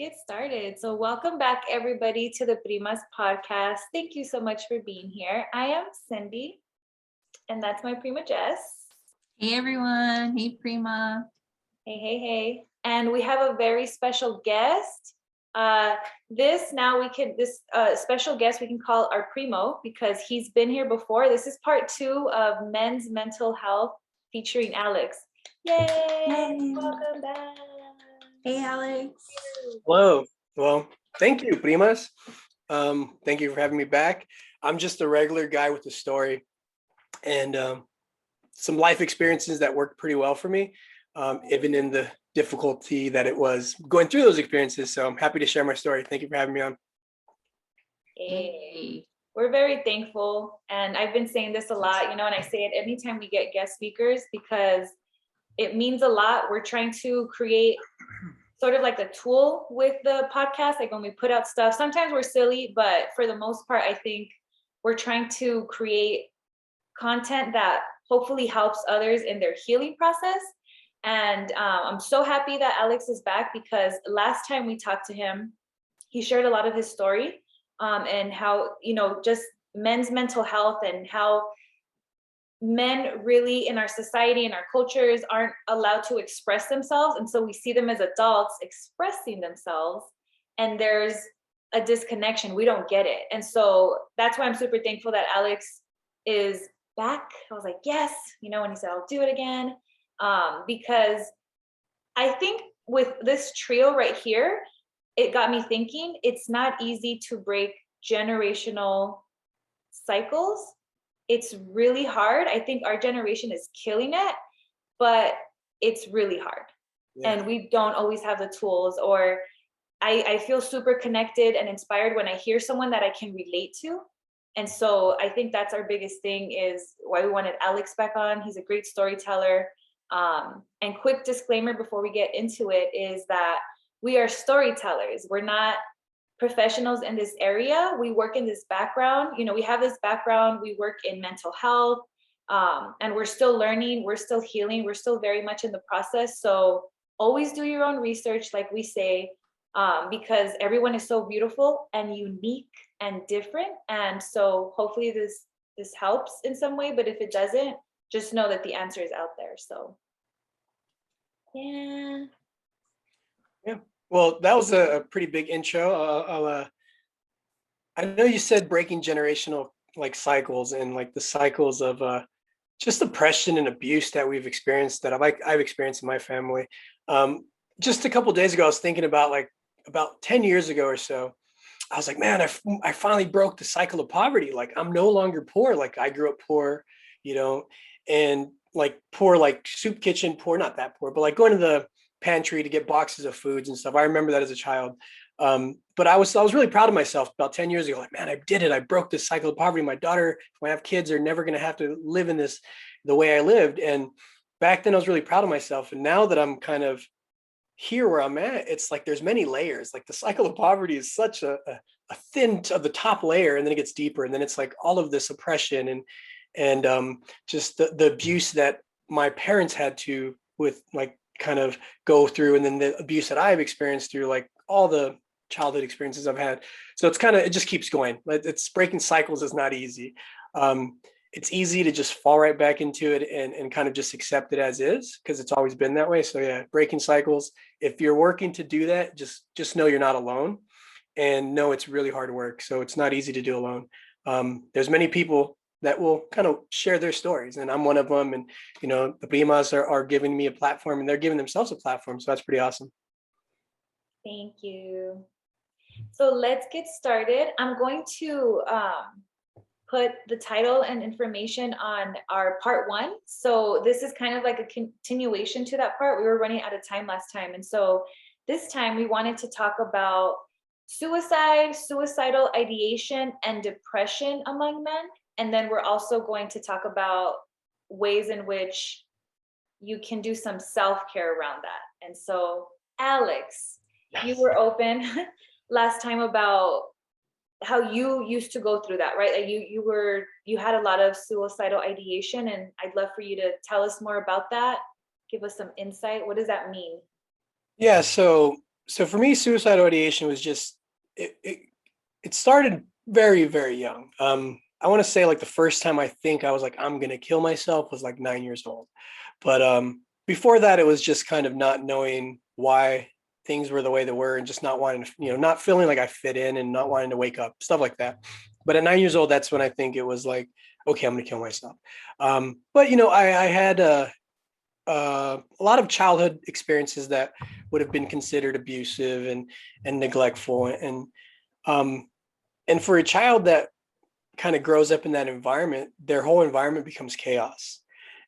get started. So, welcome back, everybody, to the Primas podcast. Thank you so much for being here. I am Cindy, and that's my prima Jess. Hey, everyone. Hey, Prima. Hey. And we have a very special guest. This special guest we can call our primo because he's been here before. This is part 2 of Men's Mental Health featuring Alex. Yay! Welcome back. Hey, Alex. Hello. Well, thank you, Primas. Thank you for having me back. I'm just a regular guy with a story and some life experiences that worked pretty well for me, even in the difficulty that it was going through those experiences. So I'm happy to share my story. Thank you for having me on. Hey. We're very thankful. And I've been saying this a lot, and I say it anytime we get guest speakers because it means a lot. We're trying to create sort of like a tool with the podcast. Like when we put out stuff, sometimes we're silly, but for the most part, I think we're trying to create content that hopefully helps others in their healing process. And I'm so happy that Alex is back because last time we talked to him, he shared a lot of his story and how, just men's mental health and how men really in our society and our cultures aren't allowed to express themselves. And so we see them as adults expressing themselves and there's a disconnection. We don't get it. And so that's why I'm super thankful that Alex is back. I was like, yes, when he said, I'll do it again. Because I think with this trio right here, it got me thinking it's not easy to break generational cycles. It's really hard. I think our generation is killing it, but it's really hard. Yeah. And we don't always have the tools, or I feel super connected and inspired when I hear someone that I can relate to. And so I think that's our biggest thing is why we wanted Alex back on. He's a great storyteller. And quick disclaimer before we get into it is that we are storytellers. We're not professionals in this area. We work in this background. We have this background. We work in mental health, and we're still learning. We're still healing. We're still very much in the process. So always do your own research, like we say, because everyone is so beautiful and unique and different. And so hopefully this helps in some way. But if it doesn't, just know that the answer is out there. So yeah. Well, that was a pretty big intro. I know you said breaking generational cycles and the cycles of just oppression and abuse that we've experienced that I've experienced in my family. Just a couple of days ago, I was thinking about about 10 years ago or so. I was like, man, I finally broke the cycle of poverty. I'm no longer poor. I grew up poor, and poor, soup kitchen poor, not that poor, but going to the pantry to get boxes of foods and stuff. I remember that as a child. But I was really proud of myself about 10 years ago. Man, I did it. I broke this cycle of poverty. My daughter, if I have kids, are never going to have to live in this the way I lived. And back then I was really proud of myself. And now that I'm kind of here where I'm at, it's there's many layers. The cycle of poverty is such a thin of the top layer, and then it gets deeper. And then it's all of this oppression and just the abuse that my parents had to with kind of go through, and then the abuse that I've experienced through all the childhood experiences I've had. So it just keeps going. It's breaking cycles is not easy. It's easy to just fall right back into it and kind of just accept it as is because it's always been that way. So yeah, breaking cycles. If you're working to do that, just know you're not alone, and know it's really hard work. So it's not easy to do alone. There's many people that will kind of share their stories, and I'm one of them. And the Primas are giving me a platform, and they're giving themselves a platform. So that's pretty awesome. Thank you. So let's get started. I'm going to put the title and information on our part 1. So this is kind of like a continuation to that part. We were running out of time last time. And so this time we wanted to talk about suicide, suicidal ideation, and depression among men. And then we're also going to talk about ways in which you can do some self-care around that. And so, Alex, yes, you were open last time about how you used to go through that, right? You had a lot of suicidal ideation, and I'd love for you to tell us more about that. Give us some insight. What does that mean? Yeah, so so for me, suicidal ideation was just, it started very, very young. I want to say like the first time I think I was like, I'm going to kill myself was like 9 years old. But before that, it was just kind of not knowing why things were the way they were and just not wanting to, not feeling like I fit in and not wanting to wake up, stuff like that. But at 9 years old, that's when I think it was like, okay, I'm going to kill myself. But, I had a lot of childhood experiences that would have been considered abusive and neglectful. Um, and for a child that kind of grows up in that environment, their whole environment becomes chaos,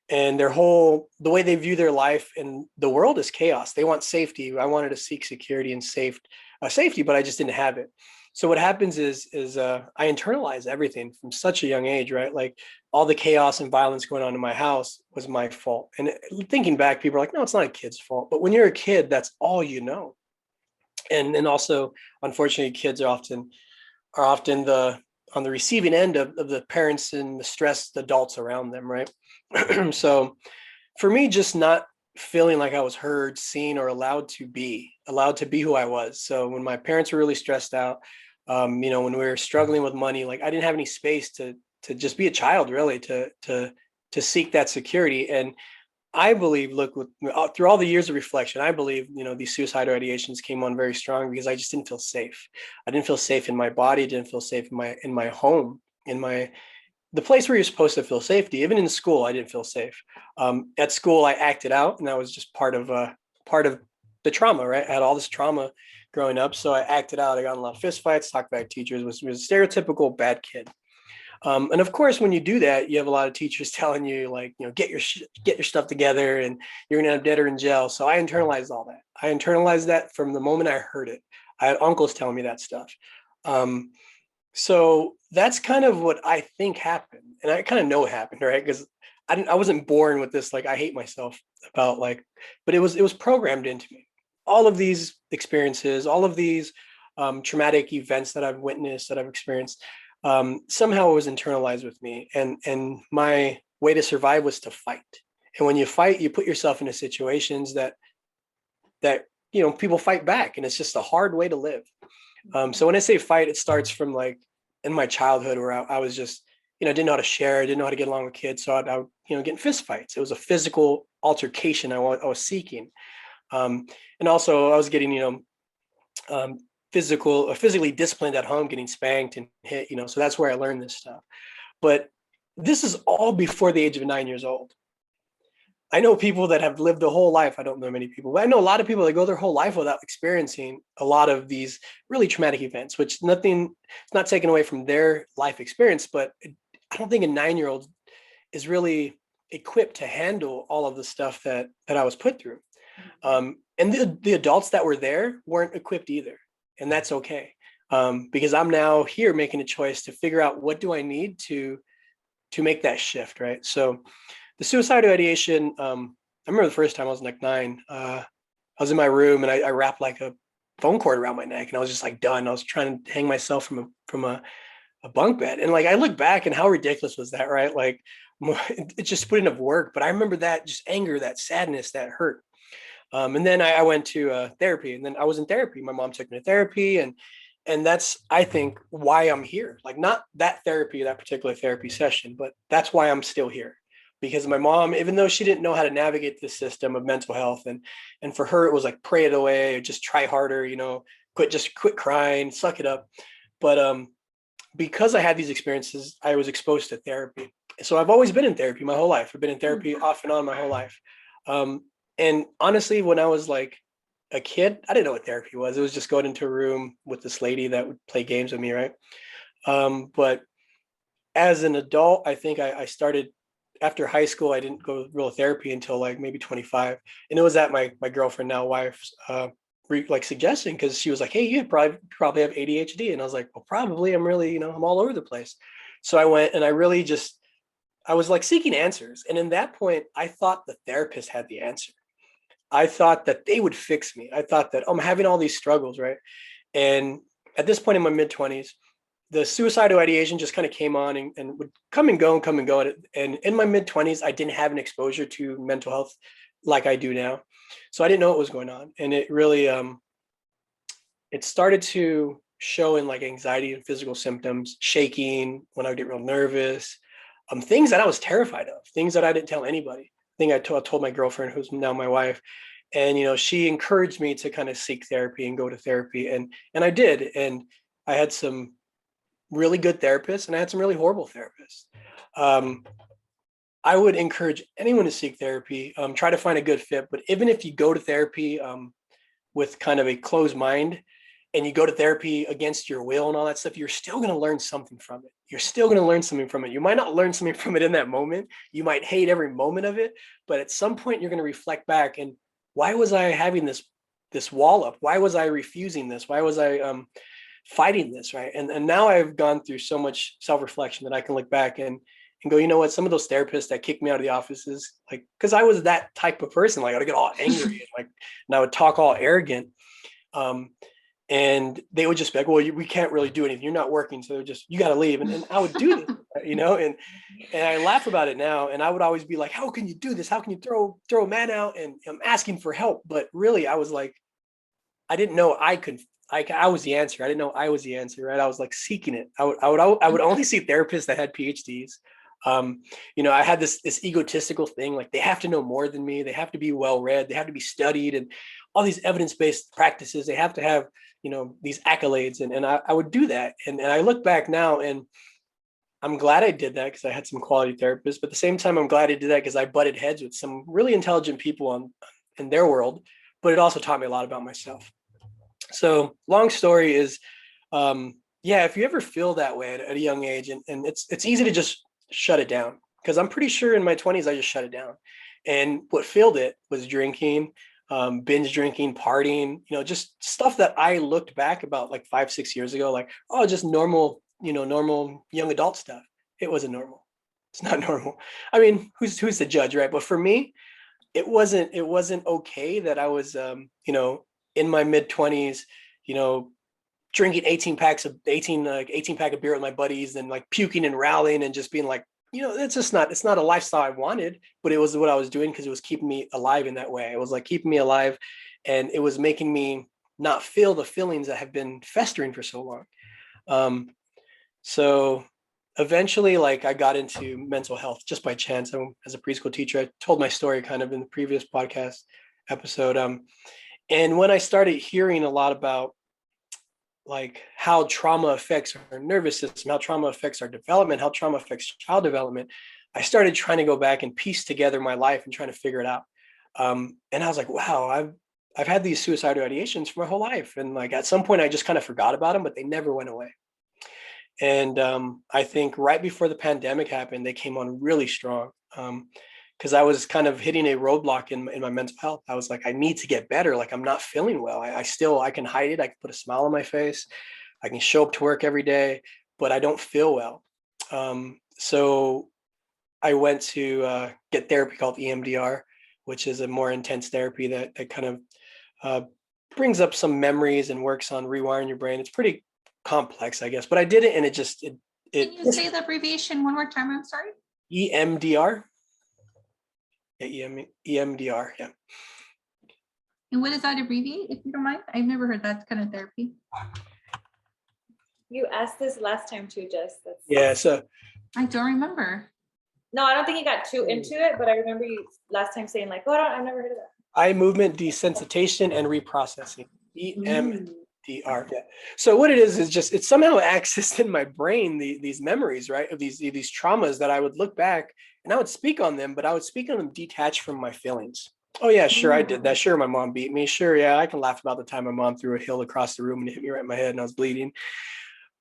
and the way they view their life and the world is chaos. They want safety. I wanted to seek security and safety, but I just didn't have it. So what happens is I internalize everything from such a young age, right? Like all the chaos and violence going on in my house was my fault. And thinking back, people are like, no, it's not a kid's fault. But when you're a kid, that's all you know. And also, unfortunately, kids are often the on the receiving end of the parents and the stressed adults around them, right? So for me, just not feeling like I was heard, seen, or allowed to be who I was. So when my parents were really stressed out, when we were struggling with money, like I didn't have any space to just be a child, really, to seek that security. And I believe, look, through all the years of reflection, I believe, these suicidal ideations came on very strong because I just didn't feel safe. I didn't feel safe in my body, didn't feel safe in my home, the place where you're supposed to feel safety. Even in school, I didn't feel safe. At school, I acted out, and that was just part of the trauma, right? I had all this trauma growing up, so I acted out. I got in a lot of fist fights, talked back teachers, was a stereotypical bad kid. And of course, when you do that, you have a lot of teachers telling you, like, get your stuff together, and you're gonna end up dead or in jail. So I internalized all that. I internalized that from the moment I heard it. I had uncles telling me that stuff. Um, so that's kind of what I think happened, and I kind of know it happened, right? Because I wasn't born with this, like, I hate myself about, like, but it was programmed into me. All of these experiences, all of these traumatic events that I've witnessed, that I've experienced, somehow it was internalized with me, and my way to survive was to fight. And when you fight, you put yourself into situations that people fight back, and it's just a hard way to live. So when I say fight, it starts from like in my childhood where I was just, didn't know how to share, didn't know how to get along with kids. So I would, get in fist fights. It was a physical altercation I was seeking. And also I was getting, um, physically disciplined at home, getting spanked and hit, so that's where I learned this stuff. But this is all before the age of 9 years old. I know people that have lived a whole life. I don't know many people, but I know a lot of people that go their whole life without experiencing a lot of these really traumatic events, which it's not taken away from their life experience, but I don't think a 9-year-old is really equipped to handle all of the stuff that I was put through. And the adults that were there weren't equipped either. And that's okay. Because I'm now here making a choice to figure out what do I need to make that shift, right? So the suicidal ideation, I remember the first time I was like 9, I was in my room and I wrapped like a phone cord around my neck, and I was just like done. I was trying to hang myself from a bunk bed. And like, I look back and how ridiculous was that, right? Like it just put enough work, but I remember that just anger, that sadness, that hurt. And then I went to therapy, and then I was in therapy. My mom took me to therapy, and that's, I think, why I'm here. Like, not that therapy, that particular therapy session, but that's why I'm still here. Because my mom, even though she didn't know how to navigate the system of mental health, and for her it was like pray it away, or just try harder, quit crying, suck it up. But because I had these experiences, I was exposed to therapy. So I've always been in therapy my whole life. I've been in therapy off and on my whole life. And honestly, when I was like a kid, I didn't know what therapy was. It was just going into a room with this lady that would play games with me, right? But as an adult, I think I started after high school. I didn't go to real therapy until like maybe 25. And it was at my girlfriend, now wife's, like suggestion, because she was like, hey, you probably have ADHD. And I was like, well, probably. I'm really, I'm all over the place. So I went and I was like seeking answers. And in that point, I thought the therapist had the answer. I thought that they would fix me. I thought that, I'm having all these struggles, right? And at this point in my mid 20s, the suicidal ideation just kind of came on and would come and go and come and go. And in my mid 20s, I didn't have an exposure to mental health like I do now. So I didn't know what was going on. And it really, it started to show in like anxiety and physical symptoms, shaking when I would get real nervous, things that I was terrified of, things that I didn't tell anybody. I told my girlfriend, who's now my wife, and she encouraged me to kind of seek therapy and go to therapy, and I did, and I had some really good therapists and I had some really horrible therapists. Um, I would encourage anyone to seek therapy, try to find a good fit. But even if you go to therapy with kind of a closed mind and you go to therapy against your will and all that stuff, you're still going to learn something from it. You're still going to learn something from it. You might not learn something from it in that moment. You might hate every moment of it, but at some point you're going to reflect back and why was I having this wall up? Why was I refusing this? Why was I fighting this, right? And now I've gone through so much self-reflection that I can look back and go, you know what, some of those therapists that kicked me out of the offices, like, because I was that type of person, like I would get all angry and I would talk all arrogant. And they would just be like, well, we can't really do anything. You're not working. So just, you got to leave. And I would do this, and I laugh about it now. And I would always be like, how can you do this? How can you throw a man out? And I'm asking for help. But really, I was like, I didn't know I was the answer. I didn't know I was the answer, right? I was like seeking it. I would only see therapists that had PhDs. I had this egotistical thing, like they have to know more than me. They have to be well read. They have to be studied, and all these evidence-based practices. They have to have these accolades, and I would do that. And I look back now, and I'm glad I did that because I had some quality therapists. But at the same time, I'm glad I did that because I butted heads with some really intelligent people in their world. But it also taught me a lot about myself. So long story is, if you ever feel that way at a young age, and it's easy to just shut it down, because I'm pretty sure in my 20s, I just shut it down. And what filled it was drinking, binge drinking, partying, just stuff that I looked back about like 5-6 years ago, like, oh, just normal, normal young adult stuff. It wasn't normal. It's not normal. I mean, who's the judge, right? But for me, it wasn't okay that I was, in my mid 20s, drinking 18 pack of beer with my buddies and like puking and rallying and just being like, it's not a lifestyle I wanted, but it was what I was doing because it was keeping me alive in that way. It was like keeping me alive, and it was making me not feel the feelings that have been festering for so long. So eventually, like, I got into mental health just by chance. As a preschool teacher, I told my story kind of in the previous podcast episode. And when I started hearing a lot about like how trauma affects our nervous system, how trauma affects our development, how trauma affects child development, I started trying to go back and piece together my life and trying to figure it out. And I was like, wow, I've had these suicidal ideations for my whole life. And like at some point I just kind of forgot about them, but they never went away. And I think right before the pandemic happened, they came on really strong. Because I was kind of hitting a roadblock in my mental health. I was like, I need to get better. Like, I'm not feeling well. I can hide it. I can put a smile on my face. I can show up to work every day, but I don't feel well. So I went to get therapy called EMDR, which is a more intense therapy that kind of brings up some memories and works on rewiring your brain. It's pretty complex, I guess, but I did it, and it Can you say the abbreviation one more time? I'm sorry. EMDR. Yeah, EMDR. Yeah. And what does that abbreviate, if you don't mind? I've never heard that kind of therapy. You asked this last time too, Jess. Yeah. So I don't remember. No, I don't think you got too into it, but I remember you last time saying like, "Oh, I've never heard of that." eye movement desensitization and reprocessing. EMDR. Yeah. So what it is just it's somehow accessed in my brain these memories, right, of these traumas that I would look back and I would speak on them, but I would speak on them detached from my feelings. Oh yeah, sure, I did that. Sure, my mom beat me. Sure, yeah, I can laugh about the time my mom threw a hill across the room and hit me right in my head and I was bleeding.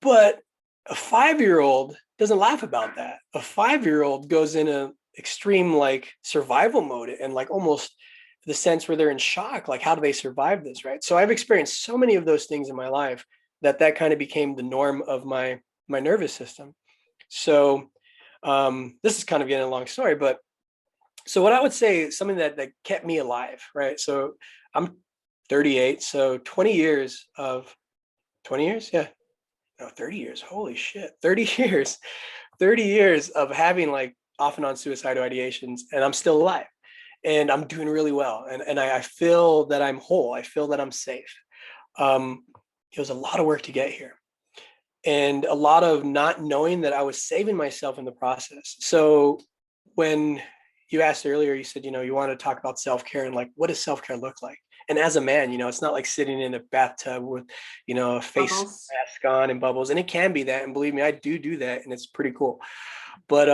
But a 5-year-old doesn't laugh about that. A 5-year-old goes in a extreme like survival mode and like almost the sense where they're in shock, like how do they survive this, right? So I've experienced so many of those things in my life that kind of became the norm of my nervous system. So this is kind of getting a long story, but so what I would say is something that kept me alive, right? So I'm 38, so 20 years, yeah, no, 30 years, holy shit, 30 years, 30 years of having like off and on suicidal ideations, and I'm still alive. And I'm doing really well. And I feel that I'm whole. I feel that I'm safe. it was a lot of work to get here, and a lot of not knowing that I was saving myself in the process. So when you asked earlier, you said, you want to talk about self-care and like, what does self-care look like? And as a man, it's not like sitting in a bathtub with, a face Bubbles. mask on and bubbles. And it can be that. And believe me, I do that. And it's pretty cool. But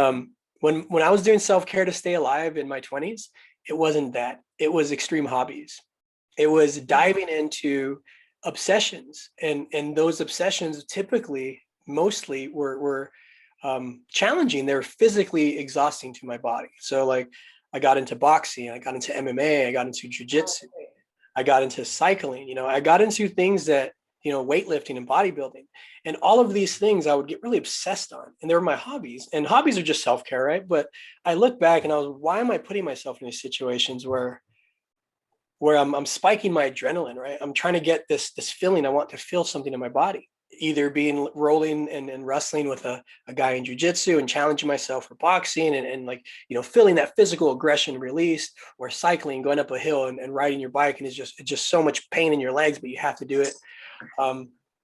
when I was doing self-care to stay alive in my 20s, it wasn't that. It was extreme hobbies. It was diving into obsessions, and those obsessions typically, mostly, were challenging. They're physically exhausting to my body. So like, I got into boxing, I got into MMA, I got into jujitsu, I got into cycling. I got into things that, weightlifting and bodybuilding, and all of these things I would get really obsessed on, and they were my hobbies. And hobbies are just self-care, right? But I look back and I was, why am I putting myself in these situations where I'm spiking my adrenaline, right? I'm trying to get this feeling. I want to feel something in my body, either being rolling and wrestling with a guy in jujitsu and challenging myself for boxing and like, feeling that physical aggression released, or cycling, going up a hill and riding your bike. And it's just so much pain in your legs, but you have to do it.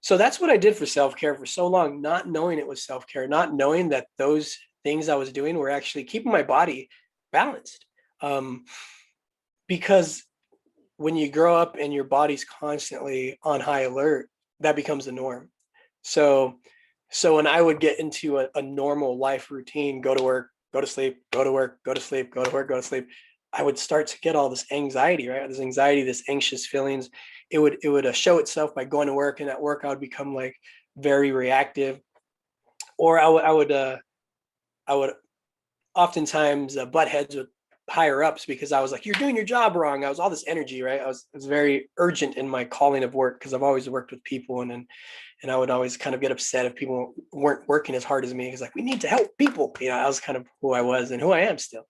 So that's what I did for self-care for so long, not knowing it was self-care, not knowing that those things I was doing were actually keeping my body balanced. Because when you grow up and your body's constantly on high alert, that becomes the norm. So when I would get into a normal life routine, go to work, go to sleep, go to work, go to sleep, go to work, go to sleep, I would start to get all this anxiety, right? This anxiety, this anxious feelings. It would show itself by going to work, and at work I would become like very reactive, or I would oftentimes butt heads with higher ups because I was like, you're doing your job wrong. I was all this energy, right? I was very urgent in my calling of work because I've always worked with people, and I would always kind of get upset if people weren't working as hard as me. It's like, we need to help people. I was kind of who I was and who I am still.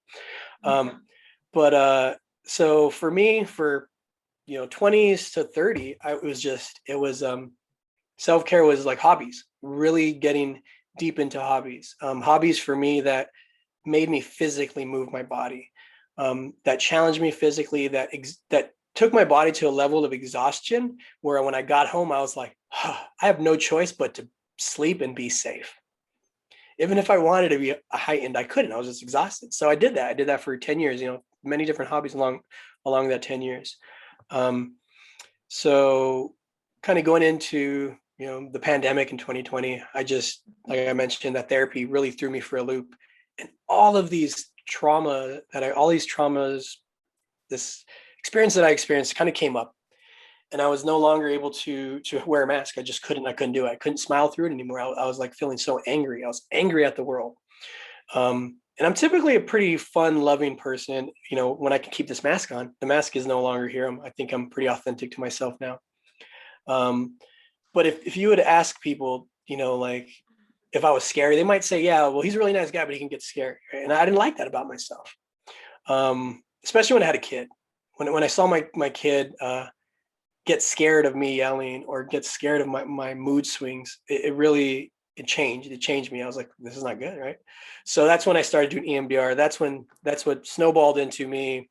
So for me, for 20s to 30, self-care was like hobbies, really getting deep into hobbies. Hobbies for me that made me physically move my body, that challenged me physically, that took my body to a level of exhaustion where when I got home, I was like, I have no choice but to sleep and be safe. Even if I wanted to be heightened, I couldn't. I was just exhausted. So I did that. I did that for 10 years, many different hobbies along that 10 years. So kind of going into, the pandemic in 2020, like I mentioned, that therapy really threw me for a loop. And all these traumas, this experience that I experienced kind of came up, and I was no longer able to wear a mask. I couldn't do it. I couldn't smile through it anymore. I was like feeling so angry. I was angry at the world. And I'm typically a pretty fun, loving person. When I can keep this mask on, the mask is no longer here. I think I'm pretty authentic to myself now. But if you would ask people, like if I was scary, they might say, yeah, well, he's a really nice guy, but he can get scary. Right? And I didn't like that about myself. Especially when I had a kid. When I saw my kid get scared of me yelling, or get scared of my mood swings, it changed me. I was like, this is not good, right? So that's when I started doing EMDR. That's what snowballed into me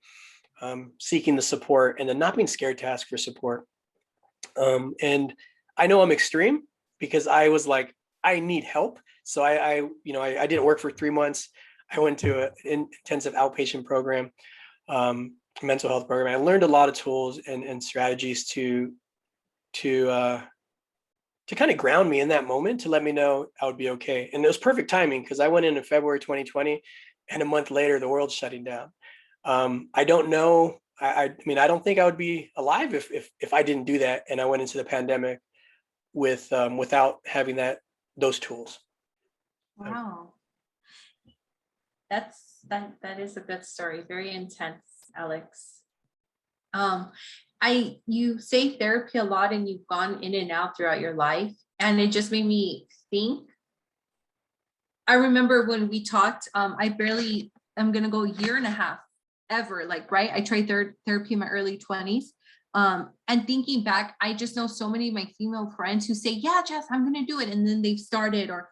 seeking the support, and then not being scared to ask for support. And I know I'm extreme because I was like, I need help. So I didn't work for 3 months. I went to an intensive outpatient program, mental health program. I learned a lot of tools and strategies to kind of ground me in that moment, to let me know I would be okay. And it was perfect timing because I went in February 2020, and a month later the world's shutting down. I don't know. I mean, I don't think I would be alive if I didn't do that, and I went into the pandemic without having those tools. Wow. That is a good story. Very intense, Alex. You say therapy a lot, and you've gone in and out throughout your life, and it just made me think. I remember when we talked, I'm gonna go a year and a half ever, like, right? I tried therapy in my early 20s. And thinking back, I just know so many of my female friends who say, yeah, Jess, I'm gonna do it. And then they've started, or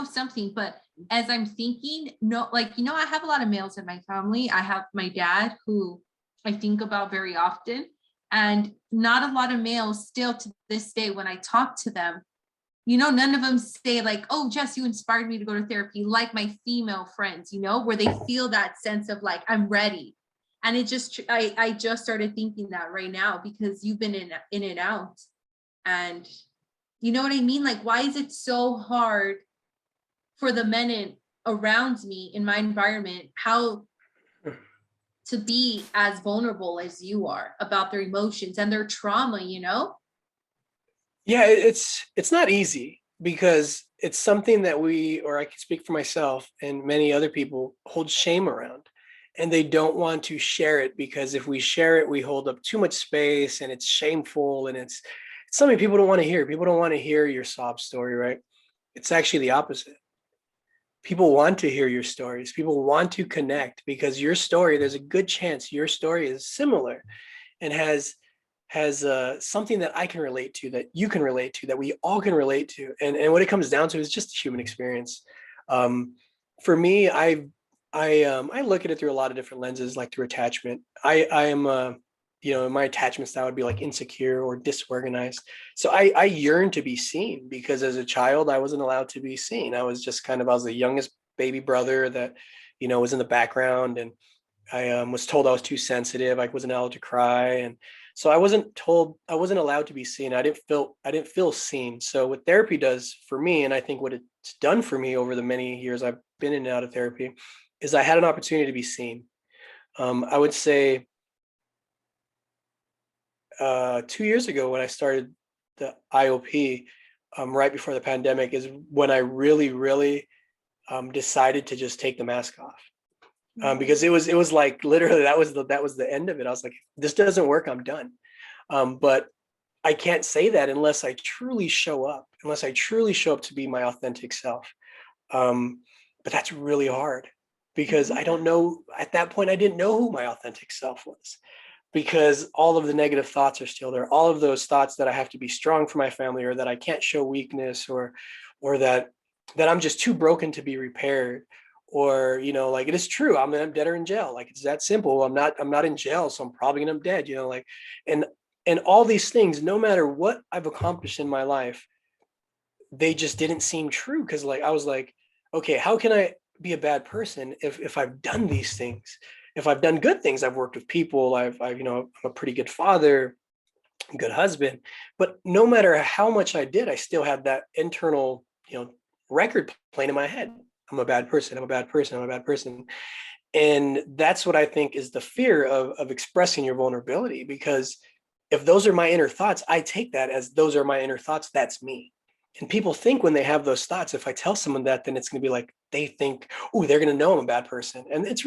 something. But as I'm thinking, no, like, I have a lot of males in my family. I have my dad, who I think about very often. And not a lot of males still to this day, when I talk to them, you know, none of them say like, oh, Jess, you inspired me to go to therapy, like my female friends, you know, where they feel that sense of like, I'm ready. And it just, I just started thinking that right now, because you've been in and out. And you know what I mean? Like, why is it so hard for the men around me in my environment, how to be as vulnerable as you are about their emotions and their trauma, you know? Yeah, it's not easy because it's something that we, or I can speak for myself and many other people, hold shame around. And they don't want to share it because if we share it, we hold up too much space and it's shameful and it's something people don't want to hear. People don't want to hear your sob story, right? It's actually the opposite. People want to hear your stories. People want to connect because your story, there's a good chance your story is similar and has something that I can relate to, that you can relate to, that we all can relate to. And what it comes down to is just the human experience. For me, I look at it through a lot of different lenses, like through attachment. I am you know, my attachment style would be like insecure or disorganized. So I yearn to be seen because as a child, I wasn't allowed to be seen. I was just kind of, I was the youngest baby brother that, you know, was in the background, and I was told I was too sensitive. I wasn't allowed to cry. And so I wasn't allowed to be seen. I didn't feel seen. So what therapy does for me, and I think what it's done for me over the many years I've been in and out of therapy, is I had an opportunity to be seen. I would say 2 years ago when I started the IOP, right before the pandemic, is when I really decided to just take the mask off. Because it was like literally that was the end of it. I was like, this doesn't work, I'm done. But I can't say that unless I truly show up, to be my authentic self. But that's really hard because I don't know, at that point I didn't know who my authentic self was, because all of the negative thoughts are still there. All of those thoughts that I have to be strong for my family, or that I can't show weakness, or that I'm just too broken to be repaired, or, you know, like, it is true, I'm dead or in jail. Like, it's that simple. I'm not in jail, so I'm probably gonna be dead, you know, like, and all these things, no matter what I've accomplished in my life, they just didn't seem true. Because like I was like, okay, how can I be a bad person if I've done these things? If I've done good things, I've worked with people, I've you know, I'm a pretty good father, good husband. But no matter how much I did, I still had that internal, you know, record playing in my head. I'm a bad person. I'm a bad person. I'm a bad person. And that's what I think is the fear of expressing your vulnerability. Because if those are my inner thoughts, I take that as those are my inner thoughts. That's me. And people think when they have those thoughts, if I tell someone that, then it's going to be like, they think, oh, they're going to know I'm a bad person. And it's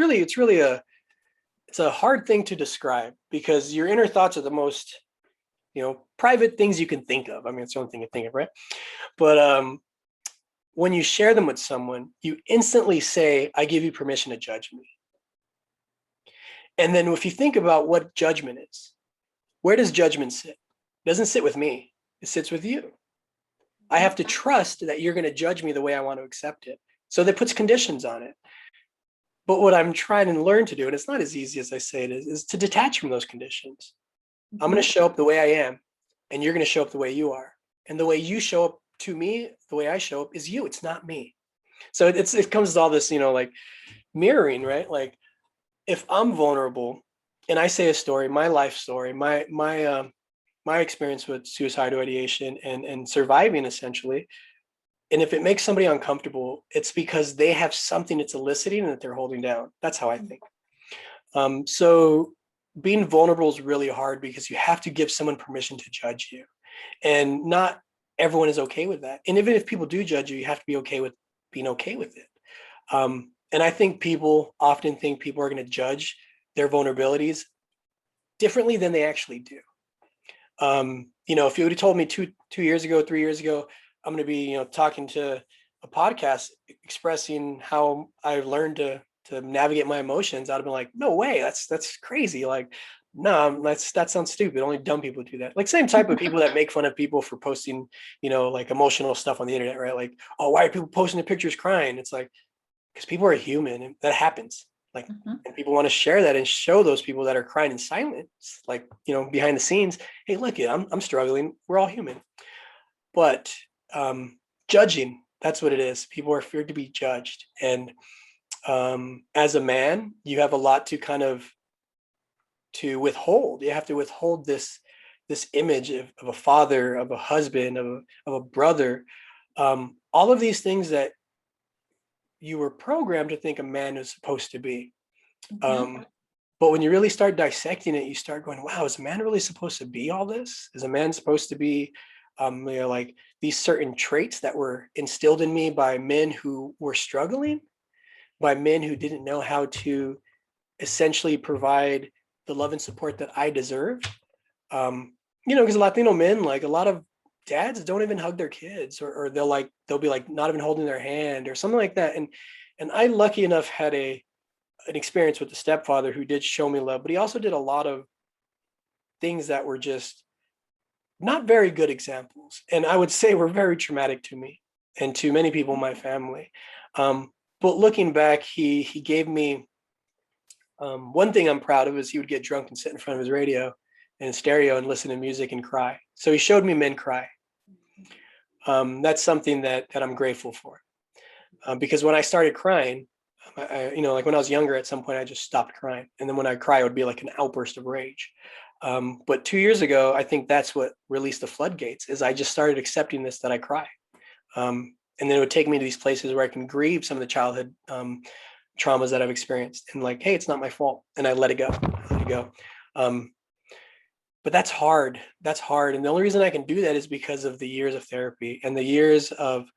a hard thing to describe, because your inner thoughts are the most, you know, private things you can think of. I mean, it's the only thing you think of, right? But when you share them with someone, you instantly say, I give you permission to judge me. And then if you think about what judgment is, where does judgment sit? It doesn't sit with me. It sits with you. I have to trust that you're going to judge me the way I want to accept it. So that puts conditions on it. But what I'm trying to learn to do, and it's not as easy as I say it is to detach from those conditions. I'm going to show up the way I am, and you're going to show up the way you are. And the way you show up to me, the way I show up, is you. It's not me. So it comes to all this, you know, like mirroring, right? Like, if I'm vulnerable and I say a story, my life story, my experience with suicidal ideation and surviving, essentially, and if it makes somebody uncomfortable, it's because they have something that's eliciting and that they're holding down. That's how I think. So being vulnerable is really hard because you have to give someone permission to judge you, and not everyone is okay with that. And even if people do judge you, you have to be okay with being okay with it. And I think people often think people are going to judge their vulnerabilities differently than they actually do. You know, if you would have told me 2 years ago, 3 years ago, I'm going to be, you know, talking to a podcast expressing how I've learned to navigate my emotions, I'd have been like, no way, that's crazy. Like, no, that sounds stupid. Only dumb people do that. Like, same type of people that make fun of people for posting, you know, like emotional stuff on the internet, right? Like, oh, why are people posting the pictures crying? It's like, because people are human and that happens. Like, Mhm. and people want to share that and show those people that are crying in silence, like, behind the scenes, hey, look, I'm struggling. We're all human. But judging, that's what it is. People are feared to be judged. And as a man, you have a lot to withhold. You have to withhold this image of a father, of a husband, of a brother, all of these things that you were programmed to think a man is supposed to be. Mhm. But when you really start dissecting it, you start going, wow, is a man really supposed to be all this? Is a man supposed to be like these certain traits that were instilled in me by men who were struggling, by men who didn't know how to essentially provide the love and support that I deserved? Because Latino men, like a lot of dads don't even hug their kids, or they'll be like not even holding their hand or something like that. And I, lucky enough, had an experience with the stepfather who did show me love, but he also did a lot of things that were just not very good examples, and I would say were very traumatic to me and to many people in my family. But looking back, he gave me one thing I'm proud of is he would get drunk and sit in front of his radio and stereo and listen to music and cry. So he showed me men cry. That's something that I'm grateful for, because when I started crying, like when I was younger, at some point I just stopped crying, and then when I cry, it would be like an outburst of rage. But 2 years ago, I think that's what released the floodgates. Is I just started accepting this, that I cry, and then it would take me to these places where I can grieve some of the childhood traumas that I've experienced, and like, hey, it's not my fault, and I let it go. I let it go. But that's hard. That's hard, and the only reason I can do that is because of the years of therapy and the years of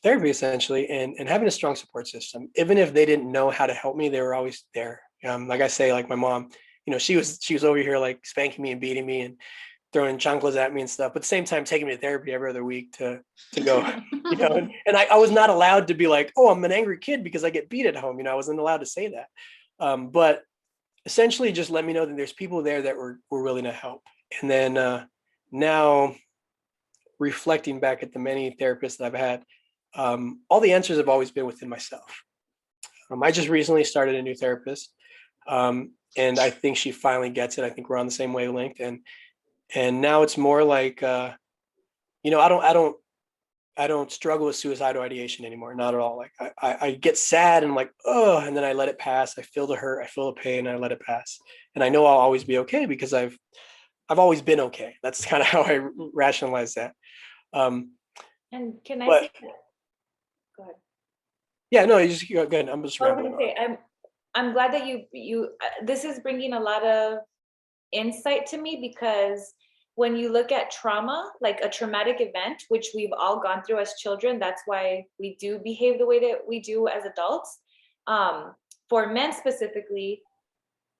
therapy, essentially, and having a strong support system. Even if they didn't know how to help me, they were always there. Like I say, like my mom, she was over here like spanking me and beating me and throwing chanclas at me and stuff, but at the same time taking me to therapy every other week to go, and I was not allowed to be like, oh, I'm an angry kid because I get beat at home. I wasn't allowed to say that. But essentially just let me know that there's people there that were willing to help. And then now, reflecting back at the many therapists that I've had, all the answers have always been within myself. I just recently started a new therapist, and I think she finally gets it. I think we're on the same wavelength, and now it's more like, I don't struggle with suicidal ideation anymore, not at all. Like I get sad and I'm like, oh, and then I let it pass. I feel the hurt, I feel the pain, and I let it pass. And I know I'll always be okay because I've always been okay. That's kind of how I rationalize that. And can I But say, go ahead. yeah, no, you just go ahead. I'm just I was rambling gonna say, I'm glad that you this is bringing a lot of insight to me, because when you look at trauma, like a traumatic event, which we've all gone through as children, that's why we do behave the way that we do as adults. For men specifically,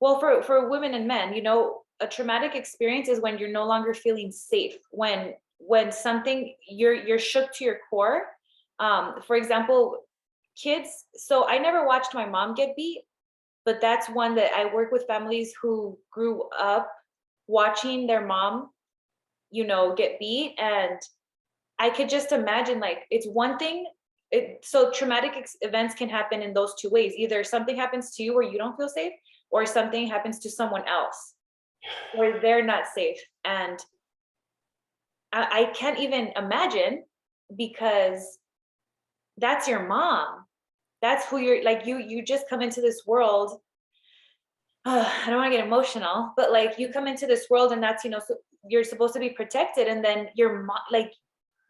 well, for women and men, a traumatic experience is when you're no longer feeling safe, when something, you're shook to your core. For example, kids. So I never watched my mom get beat, but that's one that I work with families who grew up watching their mom, get beat. And I could just imagine, like, it's one thing. So traumatic events can happen in those two ways. Either something happens to you where you don't feel safe, or something happens to someone else where they're not safe. And I can't even imagine, because that's your mom. That's who you're, like, you just come into this world. I don't want to get emotional, but like, you come into this world, and that's, so you're supposed to be protected, and then your mom, like,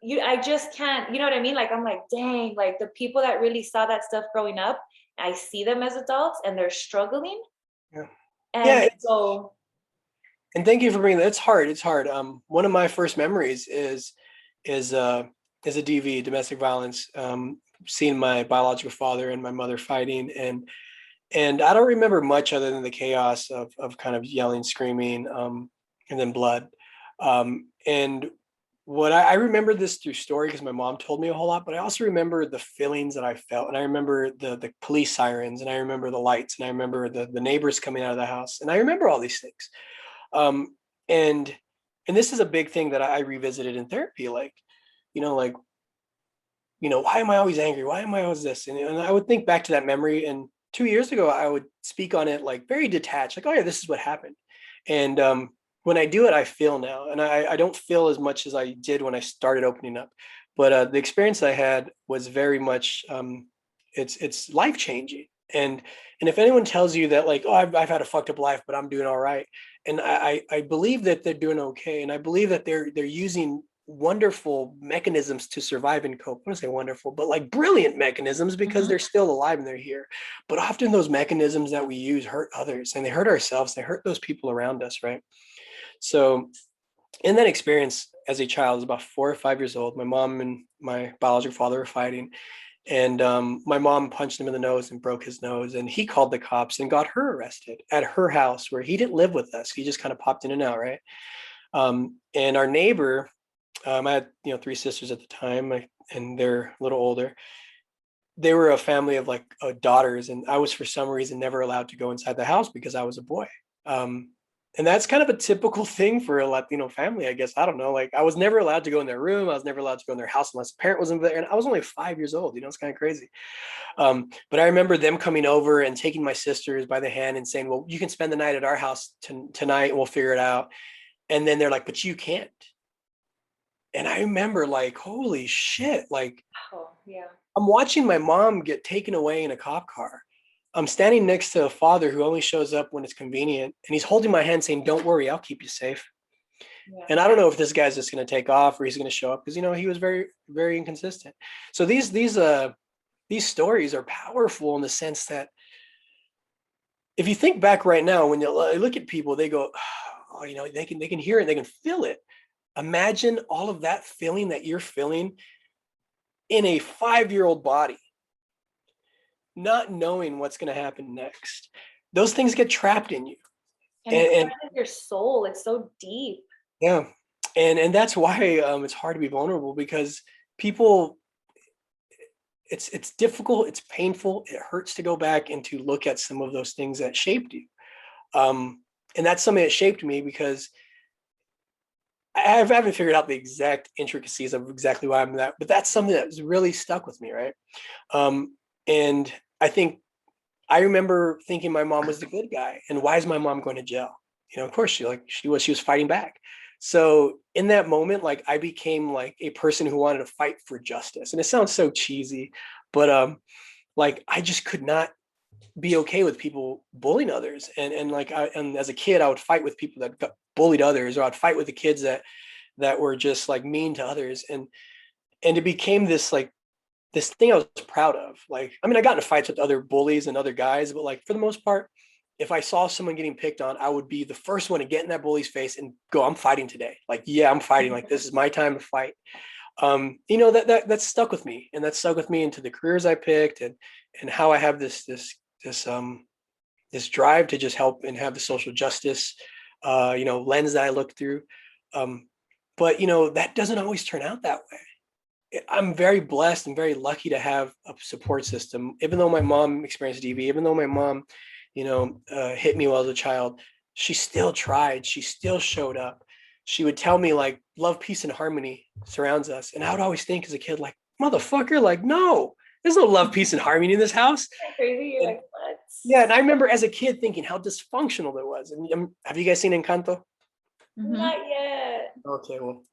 I just can't, you know what I mean? Like, I'm like, dang, like the people that really saw that stuff growing up, I see them as adults and they're struggling. Yeah. And Yeah. so, And thank you for bringing that. It's hard. It's hard. One of my first memories is a DV, domestic violence. Seeing my biological father and my mother fighting, and I don't remember much other than the chaos of kind of yelling, screaming, and then blood. And what I remember this through story because my mom told me a whole lot, but I also remember the feelings that I felt, and I remember the police sirens, and I remember the lights, and I remember the neighbors coming out of the house, and I remember all these things. Um, and and this is a big thing that I revisited in therapy, like, like why am I always angry? Why am I always this? And I would think back to that memory. And 2 years ago, I would speak on it like very detached, like, oh yeah, this is what happened. And when I do it, I feel now. And I don't feel as much as I did when I started opening up. But the experience I had was very much, it's life changing. And if anyone tells you that, like, oh, I've had a fucked up life, but I'm doing all right, and I believe that they're doing okay, and I believe that they're using wonderful mechanisms to survive and cope. I don't say wonderful, but like brilliant mechanisms, because they're still alive and they're here. But often those mechanisms that we use hurt others, and they hurt ourselves. They hurt those people around us, right? So in that experience as a child, I was about 4 or 5 years old. My mom and my biological father were fighting, and my mom punched him in the nose and broke his nose, and he called the cops and got her arrested at her house, where he didn't live with us. He just kind of popped in and out, right? And our neighbor, I had 3 sisters at the time, and they're a little older. They were a family of like daughters, and I was for some reason never allowed to go inside the house because I was a boy. And that's kind of a typical thing for a Latino family, I guess. I don't know. Like, I was never allowed to go in their room. I was never allowed to go in their house unless a parent wasn't there. And I was only 5 years old. It's kind of crazy. But I remember them coming over and taking my sisters by the hand and saying, well, you can spend the night at our house tonight and we'll figure it out. And then they're like, but you can't. And I remember, like, holy shit, like, Oh, yeah. I'm watching my mom get taken away in a cop car. I'm standing next to a father who only shows up when it's convenient, and he's holding my hand saying, don't worry, I'll keep you safe. Yeah. And I don't know if this guy's just going to take off or he's going to show up, because, he was very, very inconsistent. So these stories are powerful in the sense that if you think back right now, when you look at people, they go, oh, they can hear it, they can feel it. Imagine all of that feeling that you're feeling in a 5-year-old body, not knowing what's going to happen next. Those things get trapped in you. And it's your soul. It's so deep. Yeah. And that's why it's hard to be vulnerable, because people, it's difficult, it's painful, it hurts to go back and to look at some of those things that shaped you. And that's something that shaped me, because I haven't figured out the exact intricacies of exactly why I'm that, but that's something that's really stuck with me, right? And I think I remember thinking my mom was the good guy, and why is my mom going to jail? Of course she was fighting back. So in that moment, like, I became like a person who wanted to fight for justice, and it sounds so cheesy, but like, I just could not be okay with people bullying others, and like, and as a kid, I would fight with people that got bullied others, or I'd fight with the kids that were just like mean to others, and it became this thing I was proud of. Like, I mean, I got into fights with other bullies and other guys, but like, for the most part, if I saw someone getting picked on, I would be the first one to get in that bully's face and go, I'm fighting today. Like, yeah, I'm fighting. Like, this is my time to fight. That stuck with me, and that stuck with me into the careers I picked, and how I have this drive to just help and have the social justice, lens that I look through. But that doesn't always turn out that way. I'm very blessed and very lucky to have a support system. Even though my mom experienced DV, even though my mom, hit me while I was a child, she still tried. She still showed up. She would tell me, like, love, peace, and harmony surrounds us. And I would always think as a kid, like, motherfucker, like, no, there's no love, peace, and harmony in this house. Crazy. You're like, what? Yeah. And I remember as a kid thinking how dysfunctional it was. And have you guys seen Encanto? Not yet. Okay, well,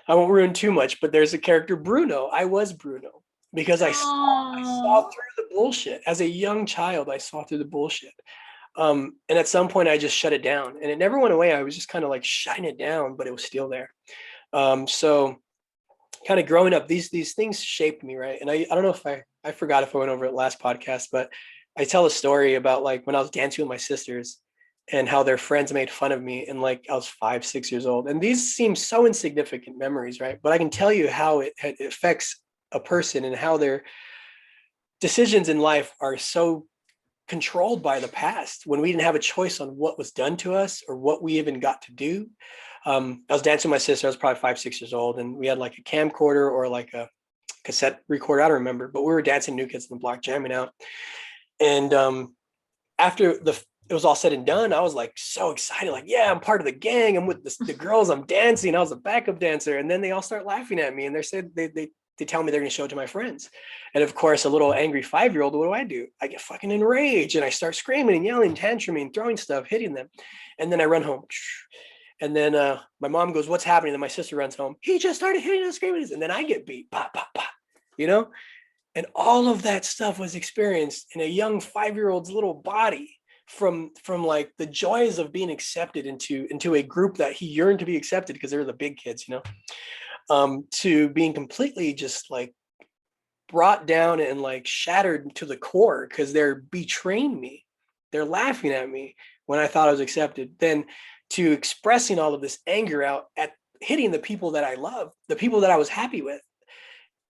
I won't ruin too much, but there's a character, Bruno. I was Bruno, because I saw through the bullshit. As a young child, I saw through the bullshit. And at some point I just shut it down, and it never went away. I was just kind of like shutting it down, but it was still there. So kind of growing up, these things shaped me, right? And I don't know if I forgot if I went over it last podcast, but I tell a story about, like, when I was dancing with my sisters and how their friends made fun of me, and like, I was 5, 6 years old. And these seem so insignificant memories, right? But I can tell you how it affects a person, and how their decisions in life are so controlled by the past, when we didn't have a choice on what was done to us or what we even got to do. I was dancing with my sister. I was probably 5, 6 years old, and we had like a camcorder or like a cassette recorder. I don't remember, but we were dancing New Kids on the Block, jamming out. And after it was all said and done, I was like so excited, like, yeah, I'm part of the gang. I'm with the girls. I'm dancing. I was a backup dancer. And then they all start laughing at me, and they they tell me they're going to show it to my friends. And of course, a little angry 5-year-old, what do? I get fucking enraged and I start screaming and yelling, tantruming, throwing stuff, hitting them. And then I run home. And then my mom goes, what's happening? And my sister runs home. He just started hitting and screaming. And then I get beat, pop, pop, pop, you know? And all of that stuff was experienced in a young 5-year-old's little body from like the joys of being accepted into a group that he yearned to be accepted because they were the big kids, you know, to being completely just like brought down and like shattered to the core because they're betraying me. They're laughing at me when I thought I was accepted. Then to expressing all of this anger out at hitting the people that I love, the people that I was happy with,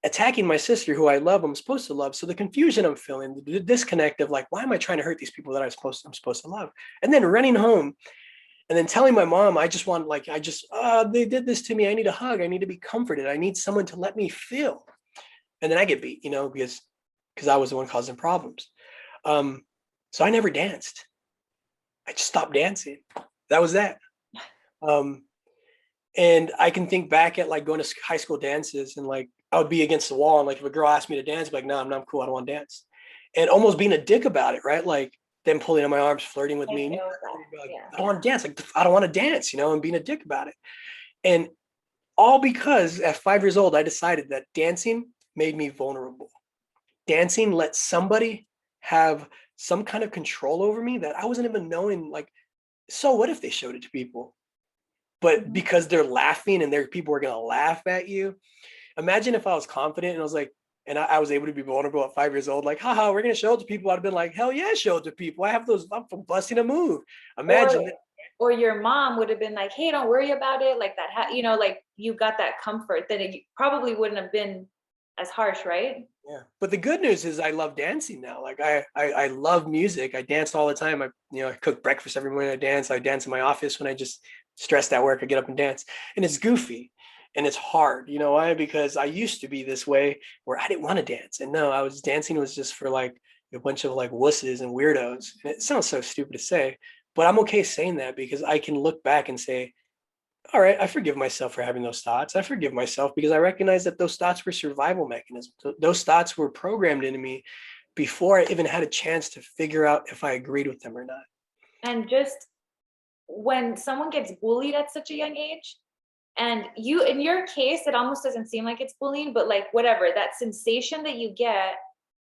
attacking my sister who I love, I'm supposed to love. So the confusion I'm feeling, the disconnect of like, why am I trying to hurt these people that I'm supposed to love? And then running home and then telling my mom, they did this to me. I need a hug. I need to be comforted. I need someone to let me feel. And then I get beat, you know, because I was the one causing problems. So I never danced. I just stopped dancing. That was that. And I can think back at like going to high school dances and like, I would be against the wall. And like, if a girl asked me to dance, I'd be like, no, I'm cool. I don't want to dance. And almost being a dick about it, right? Like them pulling on my arms, flirting with me. Like, I don't want to dance. Like, I don't want to dance, you know, and being a dick about it. And all because at 5 years old, I decided that dancing made me vulnerable. Dancing let somebody have some kind of control over me that I wasn't even knowing. Like, so what if they showed it to people? But because they're laughing and people are going to laugh at you. Imagine if I was confident and I was like, and I was able to be vulnerable at 5 years old, like, haha, we're going to show it to people. I'd have been like, hell yeah, show it to people. I'm busting a move. Imagine. Or your mom would have been like, hey, don't worry about it. Like that, you know, like you got that comfort, then it probably wouldn't have been as harsh, right? Yeah. But the good news is I love dancing now. Like I love music. I dance all the time. I cook breakfast every morning. I dance in my office when I just stressed at work. I get up and dance, and it's goofy. And it's hard, you know why? Because I used to be this way where I didn't want to dance. And no, dancing was just for like a bunch of like wusses and weirdos. And it sounds so stupid to say, but I'm okay saying that because I can look back and say, all right, I forgive myself for having those thoughts. I forgive myself because I recognize that those thoughts were survival mechanisms. Those thoughts were programmed into me before I even had a chance to figure out if I agreed with them or not. And just when someone gets bullied at such a young age, and you, in your case, it almost doesn't seem like it's bullying, but like whatever, that sensation that you get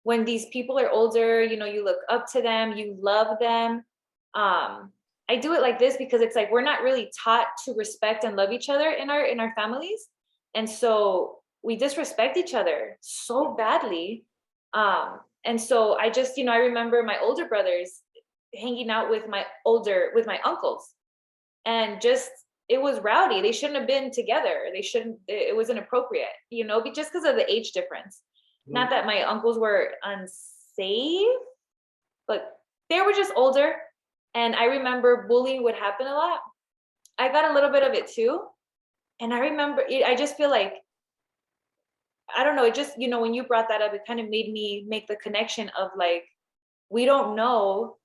when these people are older, you know, you look up to them, you love them. I do it like this because it's like we're not really taught to respect and love each other in our families. And so we disrespect each other so badly. And so I just, you know, I remember my older brothers hanging out with my uncles, and just it was rowdy. They shouldn't have been together. It was inappropriate, you know, just because of the age difference. Not that my uncles were unsafe, but they were just older. And I remember bullying would happen a lot. I got a little bit of it too. And I remember, I just feel like, I don't know, it just, you know, when you brought that up, it kind of made me make the connection of like, we don't know,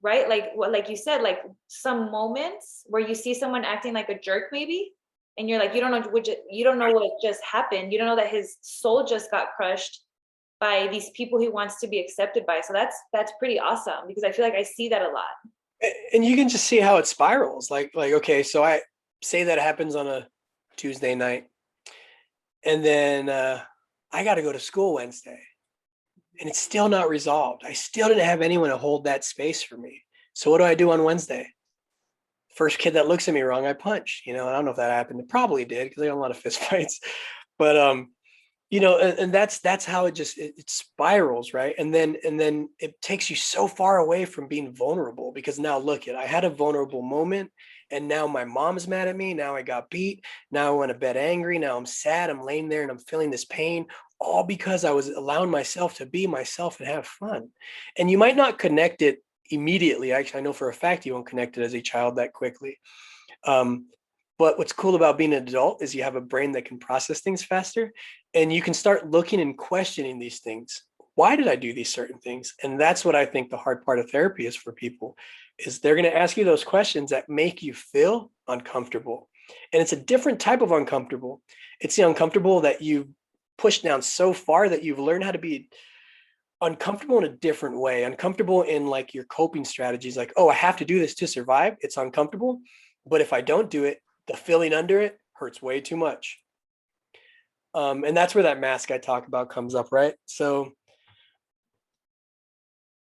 right? Like what, like you said, like some moments where you see someone acting like a jerk maybe, and you're like, you don't know what just happened. You don't know that his soul just got crushed by these people he wants to be accepted by. So that's pretty awesome, because I feel like I see that a lot. And you can just see how it spirals. Like, okay, so I say that happens on a Tuesday night, and then I got to go to school Wednesday, and it's still not resolved. I still didn't have anyone to hold that space for me. So what do I do on Wednesday? First kid that looks at me wrong, I punch. You know, I don't know if that happened. It probably did because I got a lot of fist fights. But you know, and that's how it spirals, right? And then it takes you so far away from being vulnerable, because now I had a vulnerable moment, and now my mom's mad at me. Now I got beat. Now I went to bed angry. Now I'm sad. I'm laying there and I'm feeling this pain, all because I was allowing myself to be myself and have fun. And you might not connect it immediately. Actually, I know for a fact you won't connect it as a child that quickly. But what's cool about being an adult is you have a brain that can process things faster, and you can start looking and questioning these things. Why did I do these certain things? And that's what I think the hard part of therapy is for people, is they're going to ask you those questions that make you feel uncomfortable. And it's a different type of uncomfortable. It's the uncomfortable that you pushed down so far that you've learned how to be uncomfortable in a different way, uncomfortable in like your coping strategies. Like, oh, I have to do this to survive. It's uncomfortable. But if I don't do it, the feeling under it hurts way too much. And that's where that mask I talk about comes up, right? So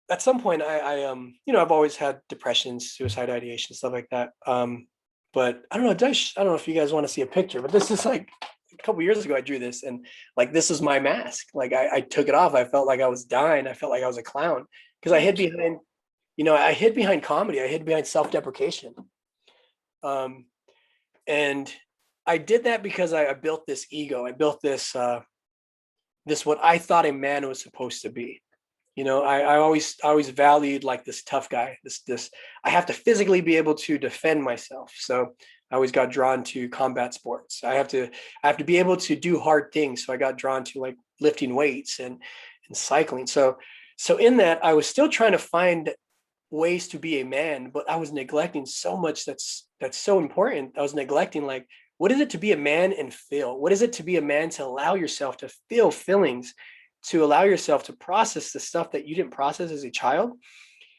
at some point I've always had depression, suicide ideation, stuff like that. But I don't know, I don't know if you guys want to see a picture, but this is like a couple years ago I drew this, and like this is my mask. Like I took it off. I felt like I was dying. I felt like I was a clown because I hid behind, I hid behind comedy. I hid behind self-deprecation. And I did that because I built this ego. I built this what I thought a man was supposed to be. I always valued like this tough guy, this I have to physically be able to defend myself. So I always got drawn to combat sports. I have to be able to do hard things. So I got drawn to like lifting weights and cycling. So in that, I was still trying to find ways to be a man, but I was neglecting so much that's so important. I was neglecting like, what is it to be a man and feel? What is it to be a man, to allow yourself to feel feelings, to allow yourself to process the stuff that you didn't process as a child?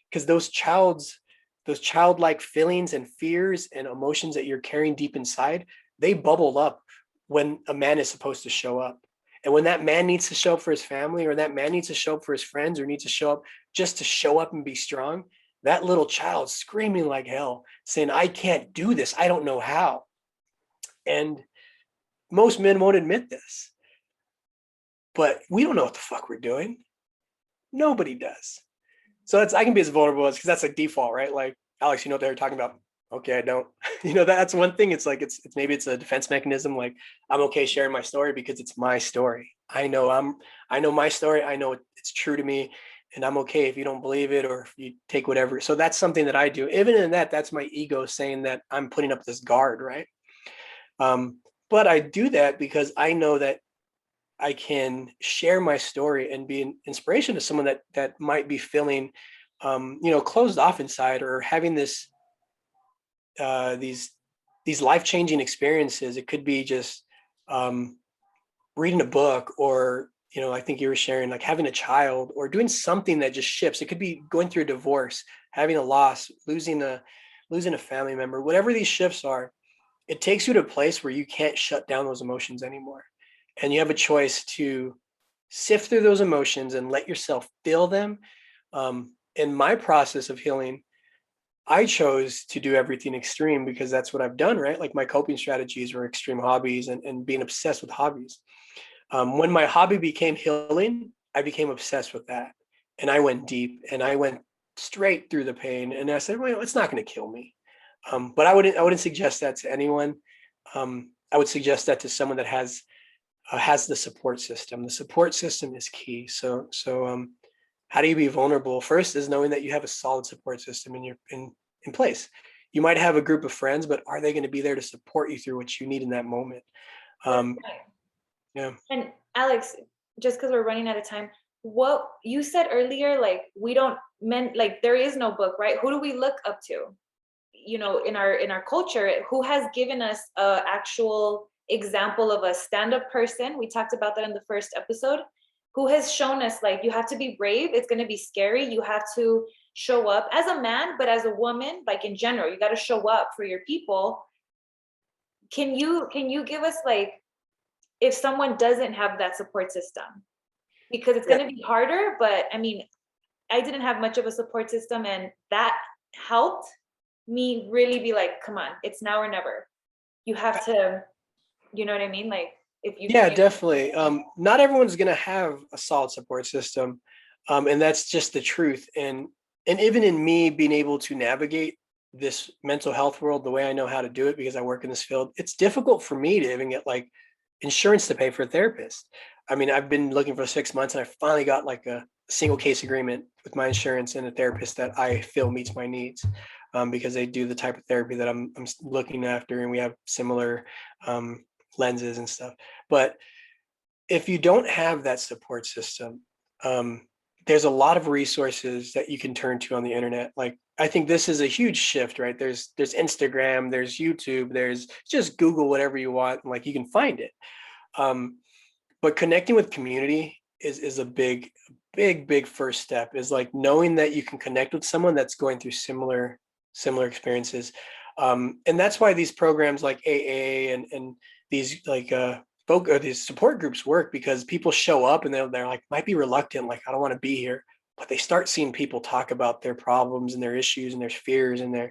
Because those childlike feelings and fears and emotions that you're carrying deep inside, they bubble up when a man is supposed to show up. And when that man needs to show up for his family, or that man needs to show up for his friends, or needs to show up just to show up and be strong, that little child screaming like hell, saying, I can't do this. I don't know how. And most men won't admit this, but we don't know what the fuck we're doing. Nobody does. So I can be as vulnerable as, because that's a default, right? Like, Alex, you know what they're talking about? Okay, I don't. That's one thing. It's like it's maybe it's a defense mechanism. Like, I'm okay sharing my story because it's my story. I know my story. I know it's true to me, and I'm okay if you don't believe it or if you take whatever. So that's something that I do. Even in that, that's my ego saying that I'm putting up this guard, right? But I do that because I know that I can share my story and be an inspiration to someone that might be feeling, closed off inside, or having these life-changing experiences. It could be just reading a book, or I think you were sharing like having a child, or doing something that just shifts. It could be going through a divorce, having a loss, losing a family member. Whatever these shifts are, it takes you to a place where you can't shut down those emotions anymore. And you have a choice to sift through those emotions and let yourself feel them. In my process of healing, I chose to do everything extreme because that's what I've done, right? Like my coping strategies were extreme hobbies and being obsessed with hobbies. When my hobby became healing, I became obsessed with that. And I went deep, and I went straight through the pain. And I said, well, it's not going to kill me. But I wouldn't suggest that to anyone. I would suggest that to someone that has the support system. The support system is key. So how do you be vulnerable? First is knowing that you have a solid support system in place. You might have a group of friends, but are they going to be there to support you through what you need in that moment? Yeah. And Alex, just because we're running out of time, what you said earlier, like there is no book, right? Who do we look up to? In our culture, who has given us a actual example of a stand-up person? We talked about that in the first episode. Who has shown us like you have to be brave, it's going to be scary, you have to show up as a man, but as a woman, like in general, you got to show up for your people. Can you give us like, if someone doesn't have that support system, because it's going to be harder, but I mean, I didn't have much of a support system, and that helped me really be like, come on, it's now or never. You have to, you know what I mean? Like, if you definitely. Not everyone's going to have a solid support system, and that's just the truth. And even in me being able to navigate this mental health world the way I know how to do it, because I work in this field, it's difficult for me to even get like insurance to pay for a therapist. I mean, I've been looking for 6 months, and I finally got like a single case agreement with my insurance and a therapist that I feel meets my needs, because they do the type of therapy that I'm looking after, and we have similar lenses and stuff. But if you don't have that support system, there's a lot of resources that you can turn to on the internet. Like, I think this is a huge shift, right? There's Instagram, there's YouTube, there's just Google whatever you want, like you can find it. But connecting with community is a big first step, is like knowing that you can connect with someone that's going through similar experiences. And that's why these programs like AA and these like these support groups work, because people show up and they're like, might be reluctant, like, I don't want to be here, but they start seeing people talk about their problems and their issues and their fears and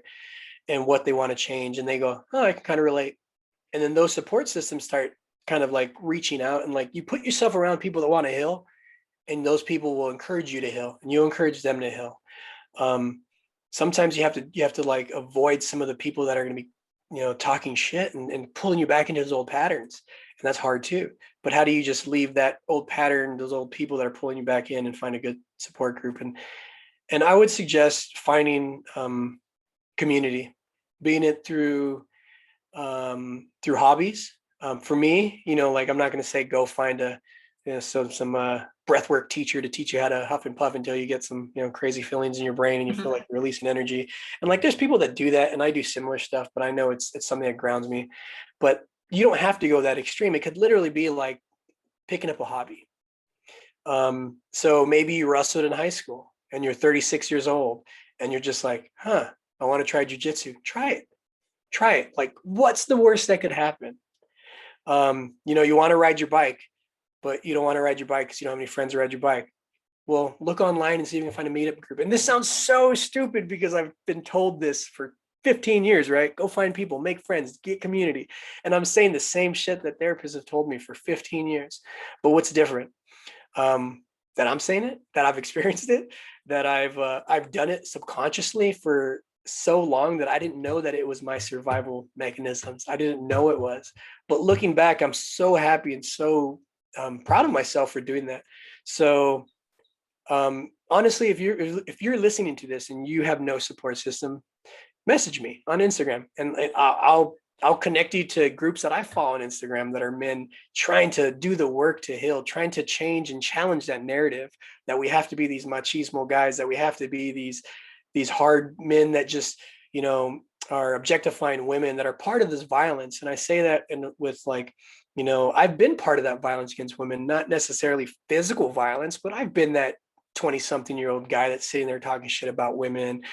what they want to change, and they go, oh, I can kind of relate. And then those support systems start kind of like reaching out, and like you put yourself around people that want to heal, and those people will encourage you to heal, and you encourage them to heal. Sometimes you have to like avoid some of the people that are going to be, talking shit and pulling you back into those old patterns, and that's hard too. But how do you just leave that old pattern, those old people that are pulling you back in, and find a good support group? And I would suggest finding community, being it through hobbies. For me, like, I'm not going to say go find some breathwork teacher to teach you how to huff and puff until you get some crazy feelings in your brain and you feel like you're releasing energy. And like, there's people that do that, and I do similar stuff, but I know it's something that grounds me. But you don't have to go that extreme. It could literally be like picking up a hobby. So maybe you wrestled in high school and you're 36 years old and you're just like, I want to try jujitsu. Try it. Like, what's the worst that could happen? You want to ride your bike, but you don't want to ride your bike because you don't have any friends to ride your bike. Well, look online and see if you can find a meetup group. And this sounds so stupid because I've been told this for 15 years, right? Go find people, make friends, get community. And I'm saying the same shit that therapists have told me for 15 years. But what's different? That I'm saying it, that I've experienced it, that I've done it subconsciously for so long that I didn't know that it was my survival mechanisms. I didn't know it was. But looking back, I'm so happy and so proud of myself for doing that. So honestly, if you're listening to this and you have no support system, message me on Instagram, and I'll connect you to groups that I follow on Instagram that are men trying to do the work to heal, trying to change and challenge that narrative that we have to be these machismo guys, that we have to be these hard men that just, are objectifying women, that are part of this violence. And I say that with like, I've been part of that violence against women, not necessarily physical violence, but I've been that 20-something-year-old guy that's sitting there talking shit about women,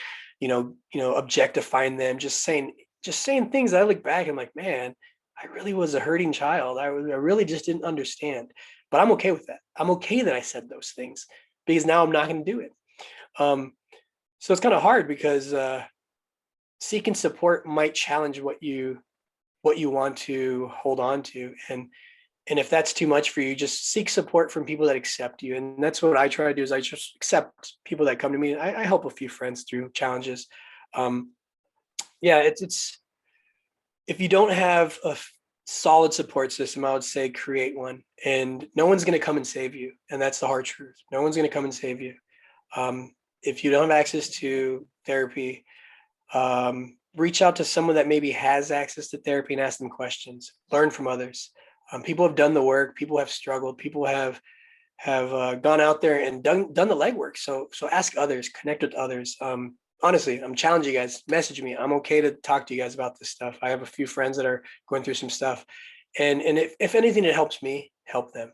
objectifying them, just saying things that I look back and I'm like, man, I really was a hurting child. I really just didn't understand. But I'm okay with that. I'm okay that I said those things, because now I'm not going to do it. So it's kind of hard because seeking support might challenge what you want to hold on to. And if that's too much for you, just seek support from people that accept you. And that's what I try to do, is I just accept people that come to me. I help a few friends through challenges. It's if you don't have a solid support system, I would say create one. And no one's going to come and save you. And that's the hard truth. No one's going to come and save you. If you don't have access to therapy, reach out to someone that maybe has access to therapy and ask them questions. Learn from others. People have done the work. People have struggled. People have gone out there and done the legwork. So ask others, connect with others. Honestly, I'm challenging you guys. Message me. I'm okay to talk to you guys about this stuff. I have a few friends that are going through some stuff, and if anything, it helps me help them,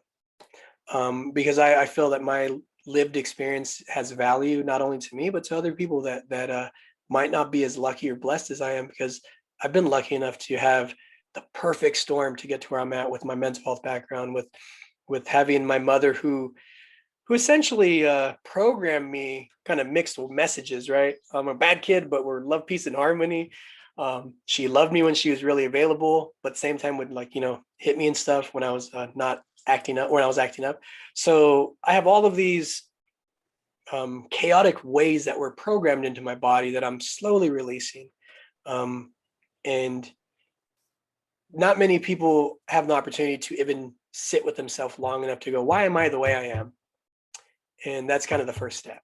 because I feel that my lived experience has value not only to me but to other people that might not be as lucky or blessed as I am, because I've been lucky enough to have the perfect storm to get to where I'm at with my mental health background, with having my mother who essentially programmed me kind of mixed messages, right? I'm a bad kid, but we're love, peace, and harmony. She loved me when she was really available, but same time would hit me and stuff when I was not acting up, when I was acting up. So I have all of these chaotic ways that were programmed into my body that I'm slowly releasing. And not many people have the opportunity to even sit with themselves long enough to go, why am I the way I am? And that's kind of the first step.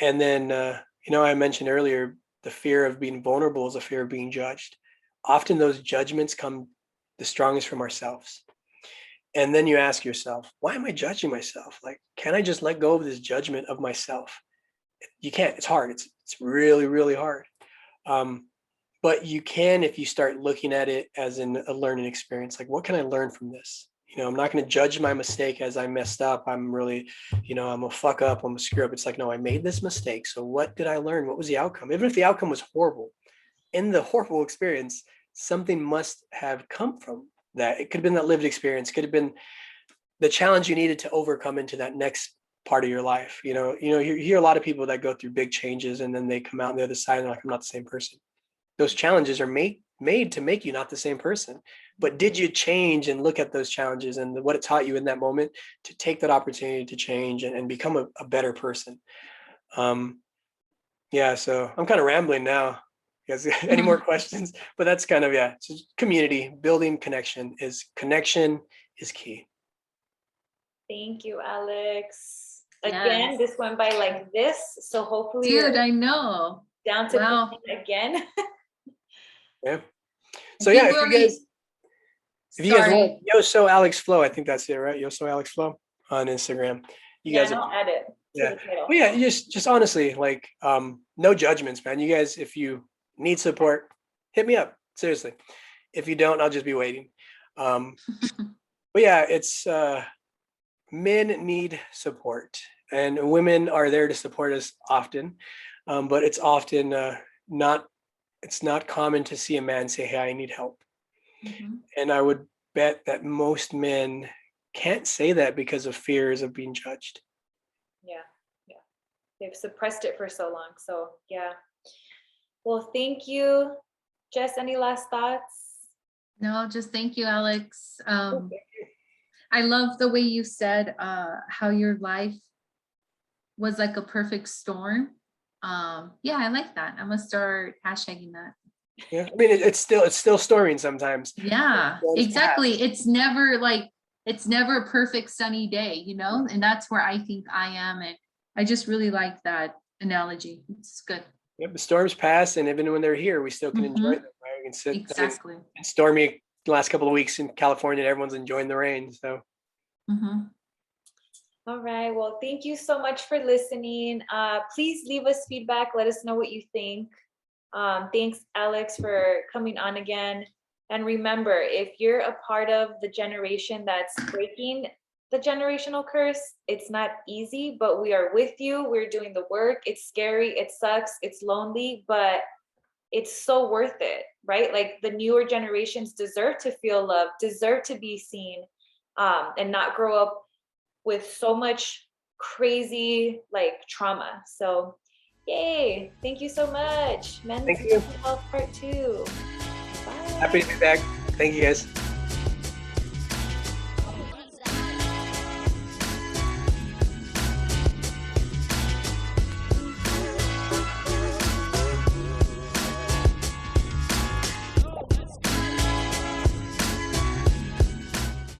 And then, I mentioned earlier, the fear of being vulnerable is a fear of being judged. Often those judgments come the strongest from ourselves. And then you ask yourself, why am I judging myself? Like, can I just let go of this judgment of myself? You can't. It's hard. It's really, really hard. But you can if you start looking at it as a learning experience. Like, what can I learn from this? I'm not going to judge my mistake as I messed up. I'm really, I'm a fuck up. I'm a screw up. It's like, no, I made this mistake. So what did I learn? What was the outcome? Even if the outcome was horrible, in the horrible experience, something must have come from that. It could have been that lived experience, could have been the challenge you needed to overcome into that next part of your life. You hear a lot of people that go through big changes and then they come out on the other side and they're like, I'm not the same person. Those challenges are made to make you not the same person. But did you change and look at those challenges and what it taught you in that moment to take that opportunity to change and become a better person? Yeah, so I'm kind of rambling now. You guys, any more questions? But that's kind of, so community, building connection is key. Thank you, Alex. Yes. Again, this went by like this. So hopefully Dude, I know. down to Wow. again. Yeah. So yeah, if you guys want, Yoso Alex Flow, I think that's it, right? Yoso Alex Flow on Instagram. You guys I'll add it. Yeah. Well, yeah, just honestly, like, no judgments, man. You guys, if you need support, hit me up. Seriously. If you don't, I'll just be waiting. But yeah, it's men need support and women are there to support us often. But it's often it's not common to see a man say, hey, I need help. Mm-hmm. And I would bet that most men can't say that because of fears of being judged. Yeah. They've suppressed it for so long. So yeah. Well, thank you. Jess, any last thoughts? No, just thank you, Alex. I love the way you said how your life was like a perfect storm. Yeah, I like that. I'm gonna start hashtagging that. Yeah, I mean it's still storming sometimes. Yeah, exactly. It's never a perfect sunny day, and that's where I think I am. And I just really like that analogy. It's good. Yep, the storms pass, and even when they're here, we still can enjoy them. Right? We can sit. Exactly. It's stormy the last couple of weeks in California, and everyone's enjoying the rain. So. All right. Well, thank you so much for listening. Please leave us feedback. Let us know what you think. Thanks, Alex, for coming on again. And remember, if you're a part of the generation that's breaking the generational curse, it's not easy, but we are with you. We're doing the work. It's scary. It sucks. It's lonely, but it's so worth it, right? Like the newer generations deserve to feel loved, deserve to be seen, and not grow up with so much crazy trauma. So yay. Thank you so much. Men's Thank you. Health Part 2. Bye. Happy to be back. Thank you guys.